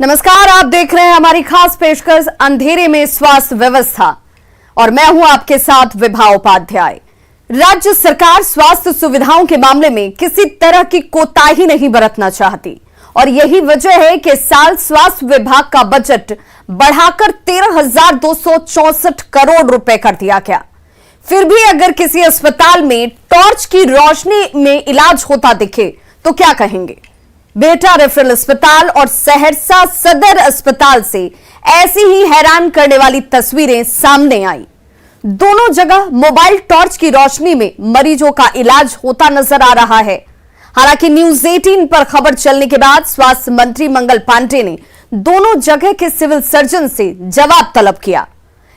नमस्कार, आप देख रहे हैं हमारी खास पेशकश अंधेरे में स्वास्थ्य व्यवस्था और मैं हूं आपके साथ विभा उपाध्याय। राज्य सरकार स्वास्थ्य सुविधाओं के मामले में किसी तरह की कोताही नहीं बरतना चाहती और यही वजह है कि साल स्वास्थ्य विभाग का बजट बढ़ाकर 13,264 करोड़ रुपए कर दिया गया। फिर भी अगर किसी अस्पताल में टॉर्च की रोशनी में इलाज होता दिखे तो क्या कहेंगे? बिहटा रेफरल अस्पताल और सहरसा सदर अस्पताल से ऐसी ही हैरान करने वाली तस्वीरें सामने आई। दोनों जगह मोबाइल टॉर्च की रोशनी में मरीजों का इलाज होता नजर आ रहा है। हालांकि न्यूज 18 पर खबर चलने के बाद स्वास्थ्य मंत्री मंगल पांडे ने दोनों जगह के सिविल सर्जन से जवाब तलब किया,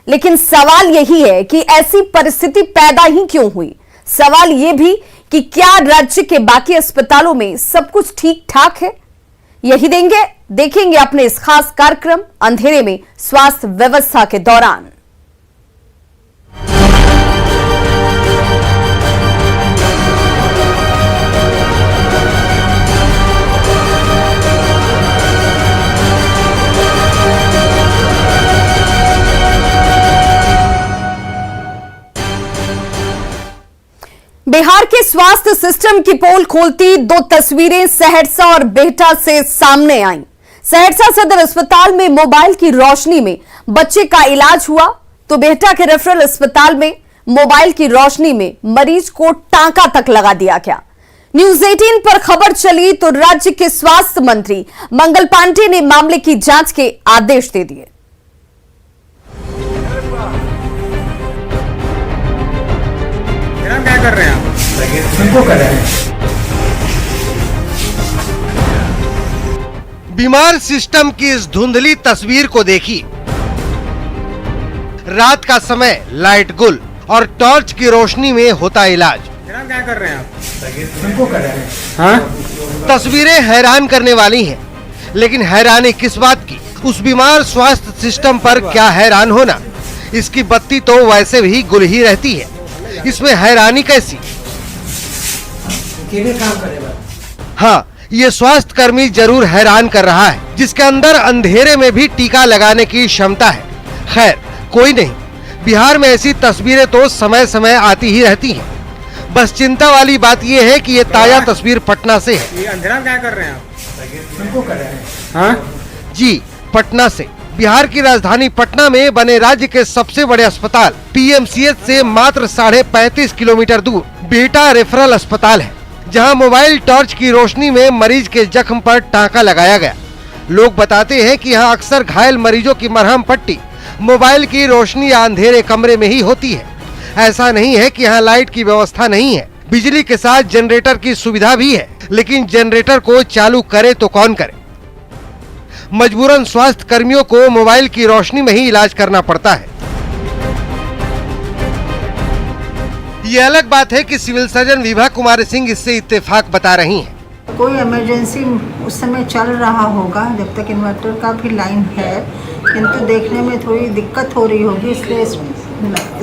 लेकिन सवाल यही है कि ऐसी परिस्थिति पैदा ही क्यों हुई। सवाल यह भी कि क्या राज्य के बाकी अस्पतालों में सब कुछ ठीक ठाक है? यही देखेंगे अपने इस खास कार्यक्रम अंधेरे में स्वास्थ्य व्यवस्था के दौरान। बिहार के स्वास्थ्य सिस्टम की पोल खोलती दो तस्वीरें सहरसा और बिहटा से सामने आईं। सहरसा सदर अस्पताल में मोबाइल की रोशनी में बच्चे का इलाज हुआ तो बिहटा के रेफरल अस्पताल में मोबाइल की रोशनी में मरीज को टांका तक लगा दिया गया। न्यूज 18 पर खबर चली तो राज्य के स्वास्थ्य मंत्री मंगल पांडे ने मामले की जांच के आदेश दे दिए। क्या कर रहे हैं आप? उनको कर रहे हैं। बीमार सिस्टम की इस धुंधली तस्वीर को देखिए। रात का समय, लाइट गुल और टॉर्च की रोशनी में होता इलाज। क्या कर रहे हैं आप? उनको कर रहे हैं। हाँ? तस्वीरें हैरान करने वाली हैं, लेकिन हैरानी किस बात की? उस बीमार स्वास्थ्य सिस्टम पर क्या हैरान होना? इसकी बत्ती तो वैसे भी गुल ही रहती है, इसमें हैरानी कैसी? काम करेगा। हाँ, ये स्वास्थ्य कर्मी जरूर हैरान कर रहा है, जिसके अंदर अंधेरे में भी टीका लगाने की क्षमता है। खैर कोई नहीं, बिहार में ऐसी तस्वीरें तो समय समय आती ही रहती हैं। बस चिंता वाली बात ये है कि ये ताजा तस्वीर पटना से है। ये अंधेरा क्या कर रहे हैं आप? उनको कर रहे हैं। हाँ जी, पटना से। बिहार की राजधानी पटना में बने राज्य के सबसे बड़े अस्पताल पीएमसीएच से मात्र 35.5 किलोमीटर दूर बिहटा रेफरल अस्पताल है, जहां मोबाइल टॉर्च की रोशनी में मरीज के जख्म पर टांका लगाया गया। लोग बताते हैं कि यहां अक्सर घायल मरीजों की मरहम पट्टी मोबाइल की रोशनी या अंधेरे कमरे में ही होती है। ऐसा नहीं है कि यहाँ लाइट की व्यवस्था नहीं है, बिजली के साथ जनरेटर की सुविधा भी है, लेकिन जनरेटर को चालू करे तो कौन करे? मजबूरन स्वास्थ्य कर्मियों को मोबाइल की रोशनी में ही इलाज करना पड़ता है। ये अलग बात है कि सिविल सर्जन विभा कुमारी सिंह इससे इत्तेफाक बता रही हैं। कोई इमरजेंसी उस समय चल रहा होगा जब तक इन्वर्टर का भी लाइन है, किंतु देखने में थोड़ी दिक्कत हो रही होगी, इसलिए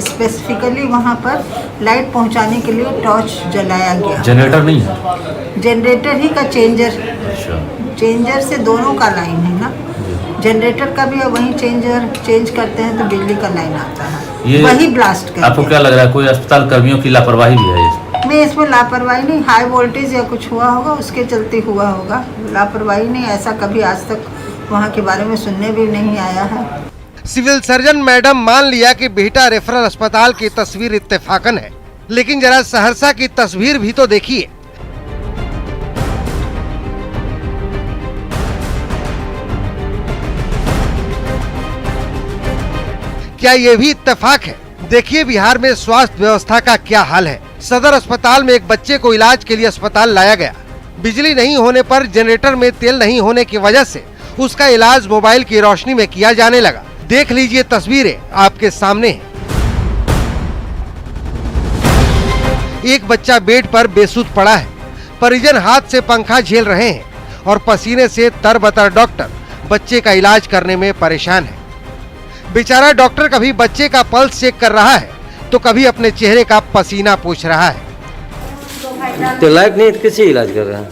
स्पेसिफिकली वहाँ पर लाइट पहुँचाने के लिए टॉर्च जलाया गया। जनरेटर नहीं है? जनरेटर ही का चेंजर से दोनों का लाइन है ना। जनरेटर का भी वही चेंज करते हैं तो बिजली का लाइन आता है, वही ब्लास्ट करते हैं। आपको क्या लग रहा है कोई अस्पताल कर्मियों की लापरवाही भी है इसमें? नहीं, इसमें लापरवाही नहीं, हाई वोल्टेज या कुछ हुआ होगा, उसके चलते हुआ होगा। लापरवाही नहीं, ऐसा कभी आज तक वहाँ के बारे में सुनने भी नहीं आया है। सिविल सर्जन मैडम मान लिया कि बिहटा रेफरल अस्पताल की तस्वीर इत्तेफाकन है, लेकिन जरा सहरसा की तस्वीर भी तो देखिए। क्या ये भी इत्तेफाक है? देखिए बिहार में स्वास्थ्य व्यवस्था का क्या हाल है। सदर अस्पताल में एक बच्चे को इलाज के लिए अस्पताल लाया गया। बिजली नहीं होने पर जनरेटर में तेल नहीं होने की वजह से उसका इलाज मोबाइल की रोशनी में किया जाने लगा। देख लीजिए तस्वीरें आपके सामने हैं। एक बच्चा बेड पर बेसुध पड़ा है, परिजन हाथ से पंखा झेल रहे हैं और पसीने से तरबतर डॉक्टर बच्चे का इलाज करने में परेशान है। बेचारा डॉक्टर कभी बच्चे का पल्स चेक कर रहा है तो कभी अपने चेहरे का पसीना पूछ रहा है। तो लाइट नहीं, किसी इलाज कर रहे हैं?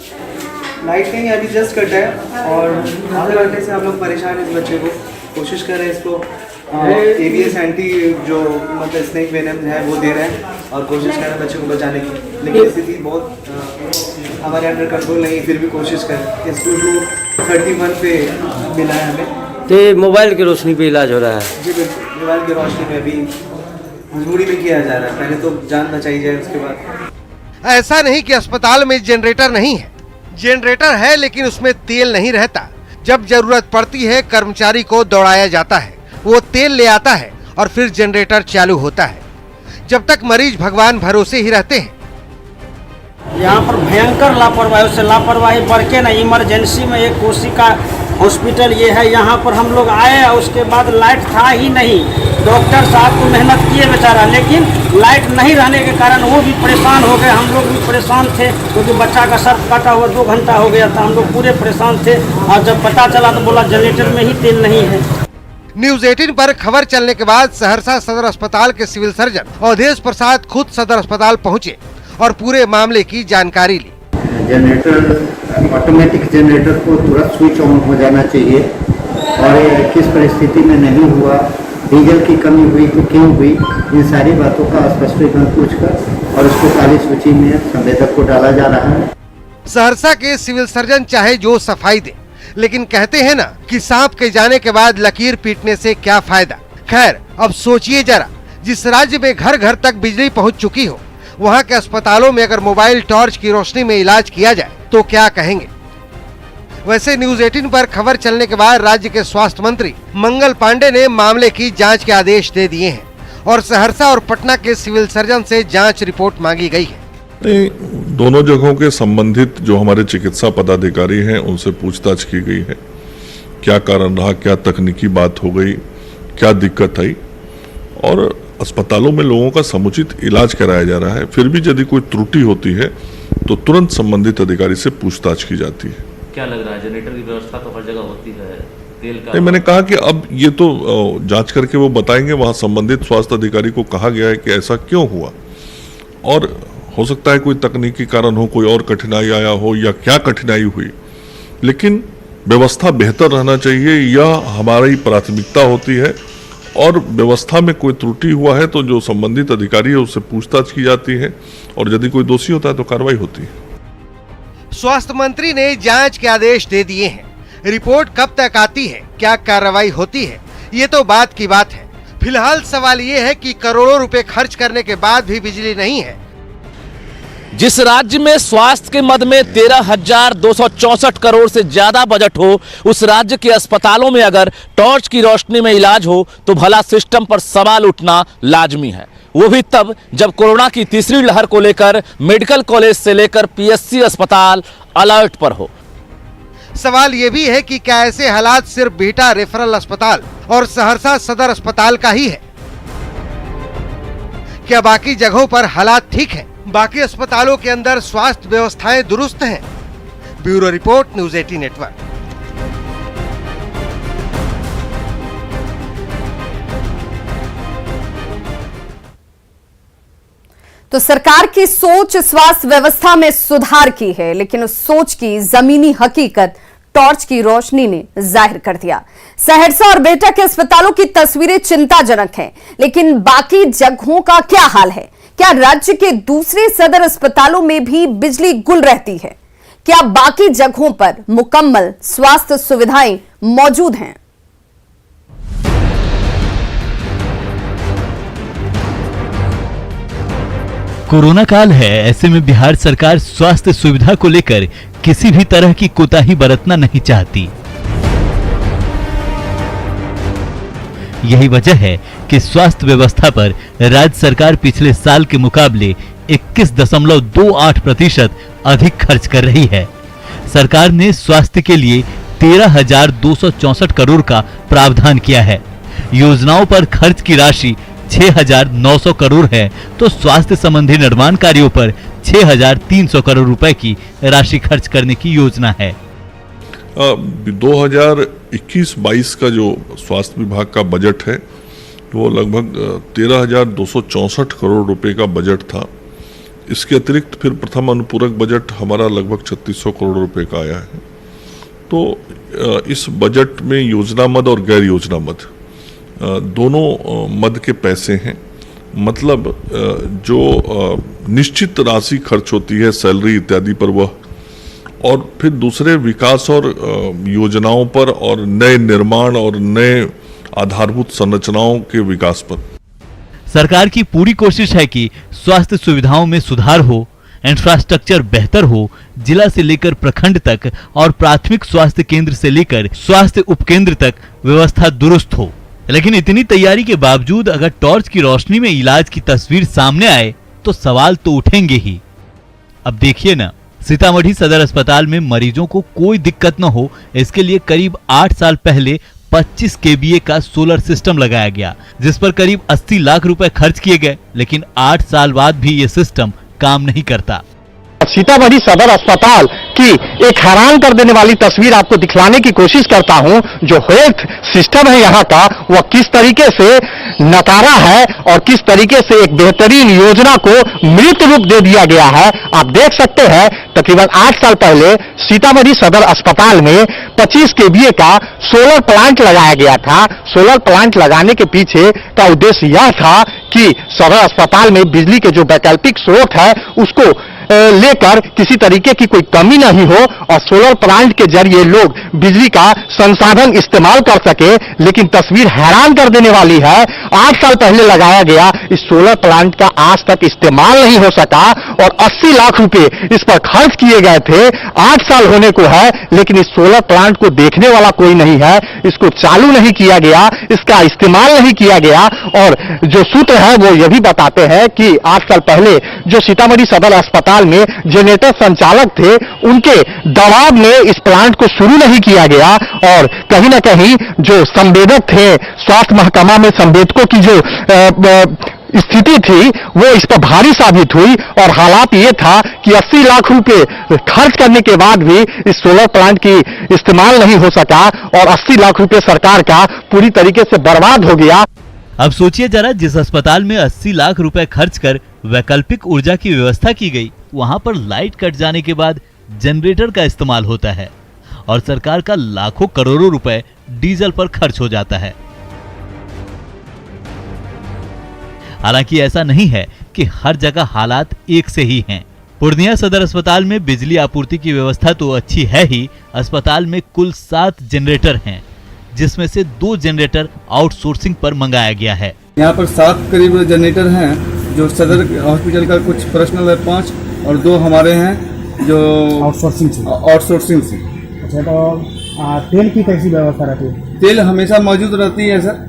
लाइट नहीं अभी जस्ट कटा है और आधे घंटे से हम लोग परेशान हैं इस बच्चे को। कोशिश कर रहे हैं इसको ABS एंटी जो मतलब स्नेक वेनम है वो दे रहे हैं और कोशिश कर रहे हैं बच्चे को बचाने की, लेकिन स्थिति बहुत हमारे अंडर कंट्रोल नहीं, फिर भी कोशिश करें। इसको 31 पे मिला है हमें। तो मोबाइल की रोशनी पे इलाज हो रहा है? जी बिल्कुल, मोबाइल की रोशनी में अभी मजबूरी में किया जा रहा है, पहले तो जान बचाई जाए उसके बाद। ऐसा नहीं कि अस्पताल में जनरेटर नहीं है, जनरेटर है लेकिन उसमें तेल नहीं रहता। जब जरूरत पड़ती है कर्मचारी को दौड़ाया जाता है, वो तेल ले आता है और फिर जनरेटर चालू होता है। जब तक मरीज भगवान भरोसे ही रहते हैं। यहाँ पर भयंकर लापरवाही से लापरवाही बढ़ के ना इमरजेंसी में एक कोशिका हॉस्पिटल ये है, यहाँ पर हम लोग आए उसके बाद लाइट था ही नहीं। डॉक्टर साहब को मेहनत किए बेचारा, लेकिन लाइट नहीं रहने के कारण वो भी परेशान हो गए, हम लोग भी परेशान थे क्योंकि बच्चा का सर काटा हुआ 2 घंटा हो गया था, हम लोग पूरे परेशान थे। और जब पता चला तो बोला जनरेटर में ही तेल नहीं है। न्यूज 18 पर खबर चलने के बाद सहरसा सदर अस्पताल के सिविल सर्जन अवधेश प्रसाद खुद सदर अस्पताल पहुंचे और पूरे मामले की जानकारी ली। जनरेटर ऑटोमेटिक जनरेटर को तुरंत स्विच ऑन हो जाना चाहिए और ये किस परिस्थिति में नहीं हुआ, डीजल की कमी हुई तो क्यों हुई, इन सारी बातों का स्पष्टीकरण पूछकर और उसको काली सूची में संवेदक को डाला जा रहा है। सहरसा के सिविल सर्जन चाहे जो सफाई दे, लेकिन कहते हैं ना कि सांप के जाने के बाद लकीर पीटने से क्या फायदा। खैर अब सोचिए जरा, जिस राज्य में घर घर तक बिजली पहुंच चुकी हो, वहां के अस्पतालों में अगर मोबाइल टॉर्च की रोशनी में इलाज किया जाए तो क्या कहेंगे। वैसे न्यूज 18 पर खबर चलने के बाद राज्य के स्वास्थ्य मंत्री मंगल पांडे ने मामले की जांच के आदेश दे दिए हैं और सहरसा और पटना के सिविल सर्जन से जांच रिपोर्ट मांगी गई है। नहीं, दोनों जगहों के संबंधित जो हमारे चिकित्सा पदाधिकारी हैं उनसे पूछताछ की गई है, क्या कारण रहा, क्या तकनीकी बात हो गई, क्या दिक्कत आई, और अस्पतालों में लोगों का समुचित इलाज कराया जा रहा है। फिर भी यदि कोई त्रुटि होती है तो तुरंत संबंधित अधिकारी से पूछताछ की जाती है। क्या लग रहा है, जनरेटर की व्यवस्था तो हर जगह होती है, तेल का? नहीं, मैंने कहा कि अब ये तो जांच करके वो बताएंगे, वहां संबंधित स्वास्थ्य अधिकारी को कहा गया है कि ऐसा क्यों हुआ, और हो सकता है कोई तकनीकी कारण हो, कोई और कठिनाई आया हो या क्या कठिनाई हुई, लेकिन व्यवस्था बेहतर रहना चाहिए, यह हमारी प्राथमिकता होती है। और व्यवस्था में कोई त्रुटि हुआ है तो जो संबंधित अधिकारी है उससे पूछताछ की जाती है और यदि कोई दोषी होता है तो कार्रवाई होती है। स्वास्थ्य मंत्री ने जांच के आदेश दे दिए हैं, रिपोर्ट कब तक आती है, क्या कार्रवाई होती है, ये तो बात की बात है। फिलहाल सवाल ये है कि करोड़ों रुपए खर्च करने के बाद भी बिजली नहीं है। जिस राज्य में स्वास्थ्य के मद में 13,264 करोड़ से ज्यादा बजट हो, उस राज्य के अस्पतालों में अगर टॉर्च की रोशनी में इलाज हो तो भला सिस्टम पर सवाल उठना लाजमी है। वो भी तब जब कोरोना की तीसरी लहर को लेकर मेडिकल कॉलेज से लेकर PSC अस्पताल अलर्ट पर हो। सवाल ये भी है कि क्या ऐसे हालात सिर्फ बिहटा रेफरल अस्पताल और सहरसा सदर अस्पताल का ही है? क्या बाकी जगहों पर हालात ठीक है? बाकी अस्पतालों के अंदर स्वास्थ्य व्यवस्थाएं दुरुस्त हैं? Bureau report, news 18 network. तो सरकार की सोच स्वास्थ्य व्यवस्था में सुधार की है, लेकिन उस सोच की जमीनी हकीकत टॉर्च की रोशनी ने जाहिर कर दिया। सहरसा और बेटा के अस्पतालों की तस्वीरें चिंताजनक हैं, लेकिन बाकी जगहों का क्या हाल है? क्या राज्य के दूसरे सदर अस्पतालों में भी बिजली गुल रहती है? क्या बाकी जगहों पर मुकम्मल स्वास्थ्य सुविधाएं मौजूद हैं? कोरोना काल है, ऐसे में बिहार सरकार स्वास्थ्य सुविधा को लेकर किसी भी तरह की कोताही बरतना नहीं चाहती। यही वजह है कि स्वास्थ्य व्यवस्था पर राज्य सरकार पिछले साल के मुकाबले 21.28% अधिक खर्च कर रही है। सरकार ने स्वास्थ्य के लिए 13,264 करोड़ का प्रावधान किया है। योजनाओं पर खर्च की राशि 6,900 करोड़ है, तो स्वास्थ्य संबंधी निर्माण कार्यों पर 6,300 करोड़ रुपए की राशि खर्च करने की योजना है। 2021-22 का जो स्वास्थ्य विभाग का बजट है वो लगभग 13,264 करोड़ रुपए का बजट था। इसके अतिरिक्त फिर प्रथम अनुपूरक बजट हमारा लगभग 3600 करोड़ रुपए का आया है। तो इस बजट में योजना मद और गैर योजना मद दोनों मद के पैसे हैं। मतलब जो निश्चित राशि खर्च होती है सैलरी इत्यादि पर वह, और फिर दूसरे विकास और योजनाओं पर और नए निर्माण और नए आधारभूत संरचनाओं के विकास पर। सरकार की पूरी कोशिश है कि स्वास्थ्य सुविधाओं में सुधार हो, इंफ्रास्ट्रक्चर बेहतर हो, जिला से लेकर प्रखंड तक और प्राथमिक स्वास्थ्य केंद्र से लेकर स्वास्थ्य उपकेंद्र तक व्यवस्था दुरुस्त हो। लेकिन इतनी तैयारी के बावजूद अगर टॉर्च की रोशनी में इलाज की तस्वीर सामने आए तो सवाल तो उठेंगे ही। अब देखिए ना, सीतामढ़ी सदर अस्पताल में मरीजों को कोई दिक्कत न हो, इसके लिए करीब 8 साल पहले 25 kVA का सोलर सिस्टम लगाया गया, जिस पर करीब 80 लाख रुपए खर्च किए गए, लेकिन 8 साल बाद भी ये सिस्टम काम नहीं करता। सीतामढ़ी सदर अस्पताल की एक हैरान कर देने वाली तस्वीर आपको दिखलाने की कोशिश करता हूं। जो हेल्थ सिस्टम है यहाँ का, वह किस तरीके से नकारा है और किस तरीके से एक बेहतरीन योजना को मृत रूप दे दिया गया है। आप देख सकते हैं तकरीबन 8 साल पहले सीतामढ़ी सदर अस्पताल में 25 kVA का सोलर प्लांट लगाया गया था। सोलर प्लांट लगाने के पीछे का उद्देश्य यह था कि सदर अस्पताल में बिजली के जो वैकल्पिक स्रोत है उसको लेकर किसी तरीके की कोई कमी नहीं हो और सोलर प्लांट के जरिए लोग बिजली का संसाधन इस्तेमाल कर सके। लेकिन तस्वीर हैरान कर देने वाली है, 8 साल पहले लगाया गया इस सोलर प्लांट का आज तक इस्तेमाल नहीं हो सका और 80 लाख रुपए इस पर खर्च किए गए थे। 8 साल होने को है लेकिन इस सोलर प्लांट को देखने वाला कोई नहीं है, इसको चालू नहीं किया गया, इसका इस्तेमाल नहीं किया गया। और जो सूत्र है वो ये भी बताते हैं कि 8 साल पहले जो सीतामढ़ी सदर अस्पताल में जनरेटर संचालक थे, उनके दबाव में इस प्लांट को शुरू नहीं किया गया और कहीं ना कहीं जो संवेदक थे, स्वास्थ्य महकमा में संवेदकों की जो स्थिति थी वो इस पर भारी साबित हुई। और हालात ये था कि 80 लाख रुपए खर्च करने के बाद भी इस सोलर प्लांट की इस्तेमाल नहीं हो सका और 80 लाख रुपए सरकार का पूरी तरीके से बर्बाद हो गया। अब सोचिए जरा, जिस अस्पताल में 80 लाख रुपए खर्च कर वैकल्पिक ऊर्जा की व्यवस्था की गई, वहां पर लाइट कट जाने के बाद जनरेटर का इस्तेमाल होता है और सरकार का लाखों करोड़ों रुपए डीजल पर खर्च हो जाता है। हालांकि ऐसा नहीं है कि हर जगह हालात एक से ही हैं। पूर्णिया सदर अस्पताल में बिजली आपूर्ति की व्यवस्था तो अच्छी है ही, अस्पताल में कुल 7 जनरेटर हैं, जिसमें से 2 जनरेटर आउटसोर्सिंग पर मंगाया गया है। यहाँ पर 7 करीब जनरेटर हैं जो सदर हॉस्पिटल का कुछ पर्सनल है 5 और 2 हमारे हैं जो आउटसोर्सिंग से। अच्छा, तो तेल की कैसी व्यवस्था रहती है? तेल हमेशा मौजूद रहती है सर,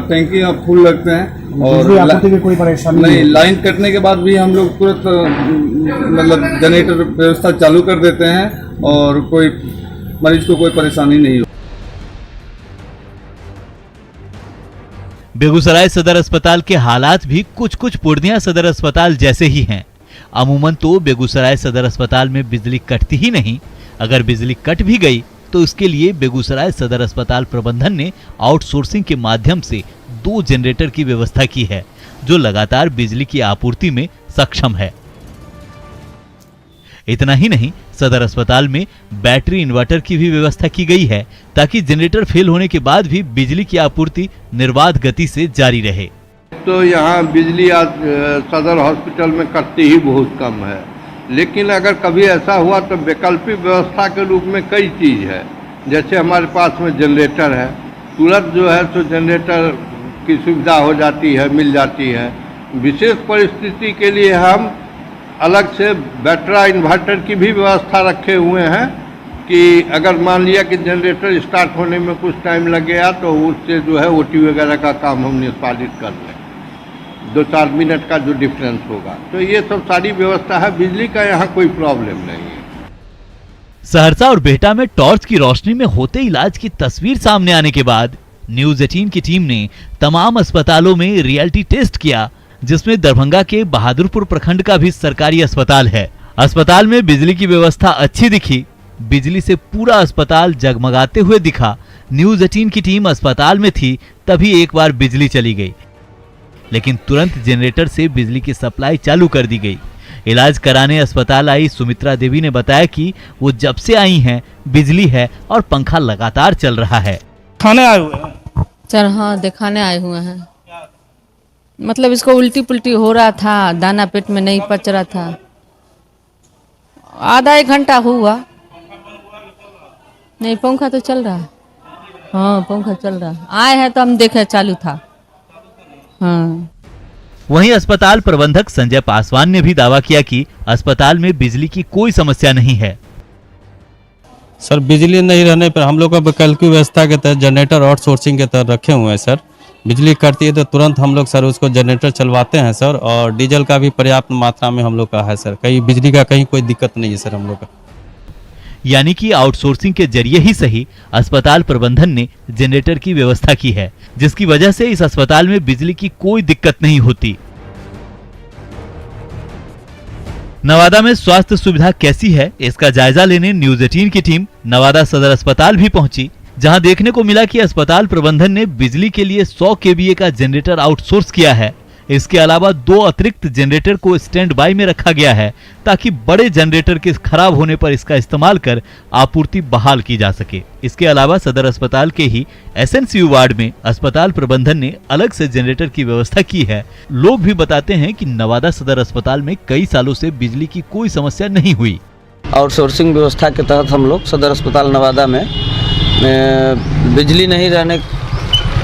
टैंकी फुल रखते हैं और आपूर्ति में कोई परेशानी नहीं। लाइन कटने के बाद भी हम लोग तुरंत मतलब जनरेटर व्यवस्था चालू कर देते हैं और कोई मरीज को कोई परेशानी नहीं हो। बेगूसराय सदर अस्पताल के हालात भी कुछ कुछ पूर्णिया सदर अस्पताल जैसे ही हैं। अमूमन तो बेगूसराय सदर अस्पताल में बिजली कटती ही नहीं, अगर बिजली कट भी गई तो इसके लिए बेगूसराय सदर अस्पताल प्रबंधन ने आउटसोर्सिंग के माध्यम से 2 जनरेटर की व्यवस्था की है, जो लगातार बिजली की आपूर्ति में सक्षम है। इतना ही नहीं, सदर अस्पताल में बैटरी इन्वर्टर की भी व्यवस्था की गई है ताकि जनरेटर फेल होने के बाद भी बिजली की आपूर्ति निर्बाध गति से जारी रहे। तो यहाँ बिजली सदर हॉस्पिटल में कटती ही बहुत कम है, लेकिन अगर कभी ऐसा हुआ तो वैकल्पिक व्यवस्था के रूप में कई चीज़ है। जैसे हमारे पास में जनरेटर है, तुरंत जो है तो जनरेटर की सुविधा हो जाती है, मिल जाती है। विशेष परिस्थिति के लिए हम अलग से बैटरा इन्वर्टर की भी व्यवस्था रखे हुए हैं कि अगर मान लिया कि जनरेटर स्टार्ट होने में कुछ टाइम लग गया तो उससे जो है ओटी वगैरह का काम हम निष्पादित कर लें, 2-4 मिनट का जो डिफरेंस होगा। तो ये सब सारी व्यवस्था है, बिजली का यहाँ कोई प्रॉब्लम नहीं है। सहरसा और बेहटा में टॉर्च की रोशनी में होते इलाज की तस्वीर सामने आने के बाद न्यूज़ 18 की टीम ने तमाम अस्पतालों में रियलिटी टेस्ट किया, जिसमें दरभंगा के बहादुरपुर प्रखंड का भी सरकारी अस्पताल है। अस्पताल में बिजली की व्यवस्था अच्छी दिखी, बिजली से पूरा अस्पताल जगमगाते हुए दिखा। न्यूज़ 18 की टीम अस्पताल में थी तभी एक बार बिजली चली गई, लेकिन तुरंत जनरेटर से बिजली की सप्लाई चालू कर दी गई। इलाज कराने अस्पताल आई सुमित्रा देवी ने बताया कि वो जब से आई हैं बिजली है और पंखा लगातार चल रहा है। खाने आए हुए हैं सर? हाँ, दिखाने आए हुए हैं। मतलब इसको उल्टी पुल्टी हो रहा था, दाना पेट में नहीं पच रहा था। आधा एक घंटा हुआ। नहीं, पंखा तो चल रहा है। हाँ, पंखा चल रहा है। आए हैं तो हम देखे चालू था। हाँ। वहीं अस्पताल प्रबंधक संजय पासवान ने भी दावा किया कि अस्पताल में बिजली की कोई समस्या नहीं है। सर, बिजली नहीं रहने पर हम लोग का वैकल्पिक व्यवस्था के तहत जनरेटर आउटसोर्सिंग के तहत रखे हुए हैं सर। बिजली कटती है तो तुरंत हम लोग सर उसको जनरेटर चलवाते हैं सर, और डीजल का भी पर्याप्त मात्रा में हम लोग का है सर। कहीं बिजली का कहीं कोई दिक्कत नहीं है सर हम लोग का। यानी कि आउटसोर्सिंग के जरिए ही सही अस्पताल प्रबंधन ने जनरेटर की व्यवस्था की है, जिसकी वजह से इस अस्पताल में बिजली की कोई दिक्कत नहीं होती। नवादा में स्वास्थ्य सुविधा कैसी है, इसका जायजा लेने न्यूज़ 18 की टीम नवादा सदर अस्पताल भी पहुंची, जहां देखने को मिला कि अस्पताल प्रबंधन ने बिजली के लिए 100 केवीए का जनरेटर आउटसोर्स किया है। इसके अलावा 2 अतिरिक्त जनरेटर को स्टैंड बाय में रखा गया है ताकि बड़े जनरेटर के खराब होने पर इसका इस्तेमाल कर आपूर्ति बहाल की जा सके। इसके अलावा सदर अस्पताल के ही एसएनसीयू वार्ड में अस्पताल प्रबंधन ने अलग से जनरेटर की व्यवस्था की है। लोग भी बताते हैं कि नवादा सदर अस्पताल में कई सालों से बिजली की कोई समस्या नहीं हुई। आउटसोर्सिंग व्यवस्था के तहत हम लोग सदर अस्पताल नवादा में बिजली नहीं रहने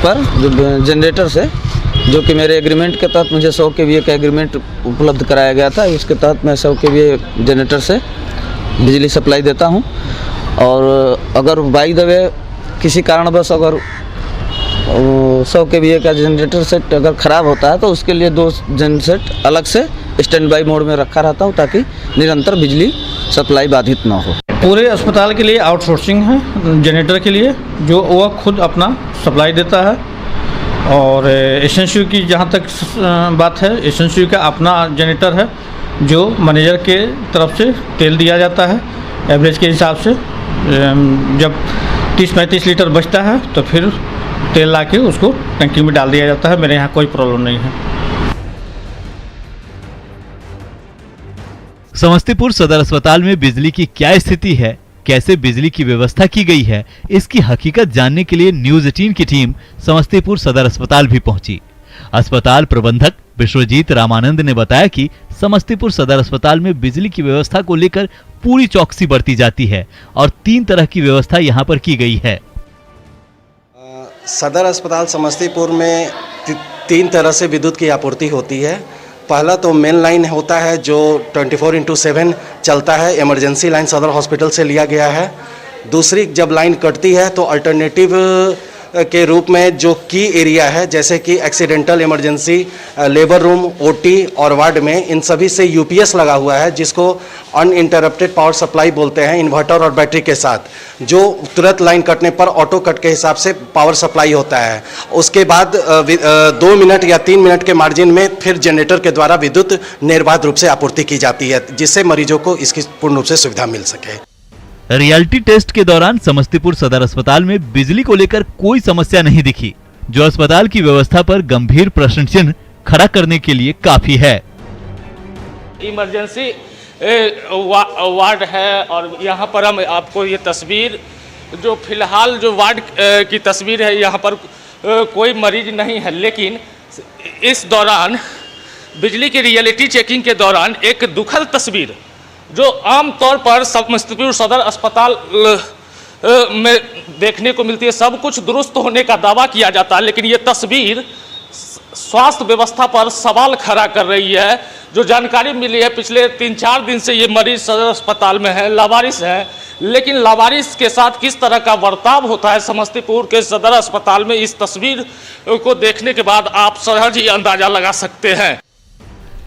पर जनरेटर से, जो कि मेरे एग्रीमेंट के तहत मुझे 100 केवीए का एग्रीमेंट उपलब्ध कराया गया था, इसके तहत मैं 100 केवीए जनरेटर से बिजली सप्लाई देता हूं। और अगर बाई द वे किसी कारणवश अगर 100 केवीए का जनरेटर सेट अगर ख़राब होता है तो उसके लिए 2 जन सेट अलग से स्टैंड बाई मोड में रखा रहता हूं ताकि निरंतर बिजली सप्लाई बाधित ना हो। पूरे अस्पताल के लिए आउटसोर्सिंग है जनरेटर के लिए, जो वह खुद अपना सप्लाई देता है। और एसएनसीयू की जहाँ तक बात है, एसएनसीयू का अपना जनरेटर है जो मैनेजर के तरफ से तेल दिया जाता है एवरेज के हिसाब से। जब 30-35 लीटर बचता है तो फिर तेल ला के उसको टंकी में डाल दिया जाता है। मेरे यहाँ कोई प्रॉब्लम नहीं है। समस्तीपुर सदर अस्पताल में बिजली की क्या स्थिति है, कैसे बिजली की व्यवस्था की गई है, इसकी हकीकत जानने के लिए न्यूज़ 18 की टीम समस्तीपुर सदर अस्पताल भी पहुंची। अस्पताल प्रबंधक विश्वजीत रामानंद ने बताया कि समस्तीपुर सदर अस्पताल में बिजली की व्यवस्था को लेकर पूरी चौकसी बरती जाती है और 3 तरह की व्यवस्था यहां पर की गई है। सदर अस्पताल समस्तीपुर में 3 तरह से विद्युत की आपूर्ति होती है। पहला तो मेन लाइन होता है जो 24/7 चलता है, इमरजेंसी लाइन सदर हॉस्पिटल से लिया गया है। दूसरी जब लाइन कटती है तो अल्टरनेटिव के रूप में जो की एरिया है, जैसे कि accidental emergency, labour room, OT और वार्ड में, इन सभी से यूपीएस लगा हुआ है जिसको अनइंटरप्टेड पावर सप्लाई बोलते हैं, इन्वर्टर और बैटरी के साथ, जो तुरंत लाइन कटने पर ऑटो कट के हिसाब से पावर सप्लाई होता है। उसके बाद 2 मिनट या 3 मिनट के मार्जिन में फिर जनरेटर के द्वारा विद्युत निर्बाध रूप से आपूर्ति की जाती है, जिससे मरीजों को इसकी पूर्ण रूप से सुविधा मिल सके। रियलिटी टेस्ट के दौरान समस्तीपुर सदर अस्पताल में बिजली को लेकर कोई समस्या नहीं दिखी, जो अस्पताल की व्यवस्था पर गंभीर प्रश्न चिन्ह खड़ा करने के लिए काफी है। इमरजेंसी वार्ड है और यहाँ पर हम आपको ये तस्वीर, जो फिलहाल जो वार्ड की तस्वीर है, यहाँ पर कोई मरीज नहीं है, लेकिन इस दौरान बिजली की रियलिटी चेकिंग के दौरान एक दुखद तस्वीर जो आमतौर पर समस्तीपुर सदर अस्पताल में देखने को मिलती है। सब कुछ दुरुस्त होने का दावा किया जाता है, लेकिन ये तस्वीर स्वास्थ्य व्यवस्था पर सवाल खड़ा कर रही है। जो जानकारी मिली है, पिछले 3-4 दिन से ये मरीज सदर अस्पताल में है, लावारिस है, लेकिन लावारिस के साथ किस तरह का बर्ताव होता है समस्तीपुर के सदर अस्पताल में, इस तस्वीर को देखने के बाद आप सहज ही अंदाजा लगा सकते हैं।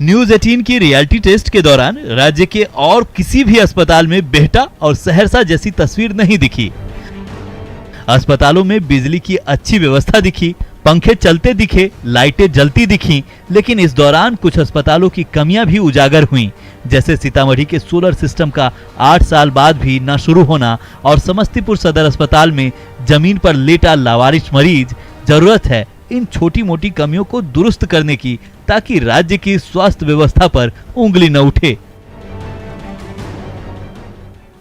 न्यूज़ 18 की रियलिटी टेस्ट के दौरान राज्य के और किसी भी अस्पताल में बिहटा और सहरसा जैसी तस्वीर नहीं दिखी। अस्पतालों में बिजली की अच्छी व्यवस्था दिखी, पंखे चलते दिखे, लाइटें जलती दिखी, लेकिन इस दौरान कुछ अस्पतालों की कमियां भी उजागर हुईं, जैसे सीतामढ़ी के सोलर सिस्टम का 8 साल बाद भी न शुरू होना और समस्तीपुर सदर अस्पताल में जमीन पर लेटा लावारिस मरीज। जरूरत है इन छोटी मोटी कमियों को दुरुस्त करने की, ताकि राज्य की स्वास्थ्य व्यवस्था पर उंगली न उठे।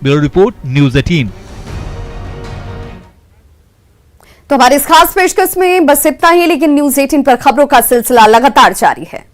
Bureau report, news 18। तो हमारे इस खास पेशकश में बस इतना ही, लेकिन न्यूज़ 18 पर खबरों का सिलसिला लगातार जारी है।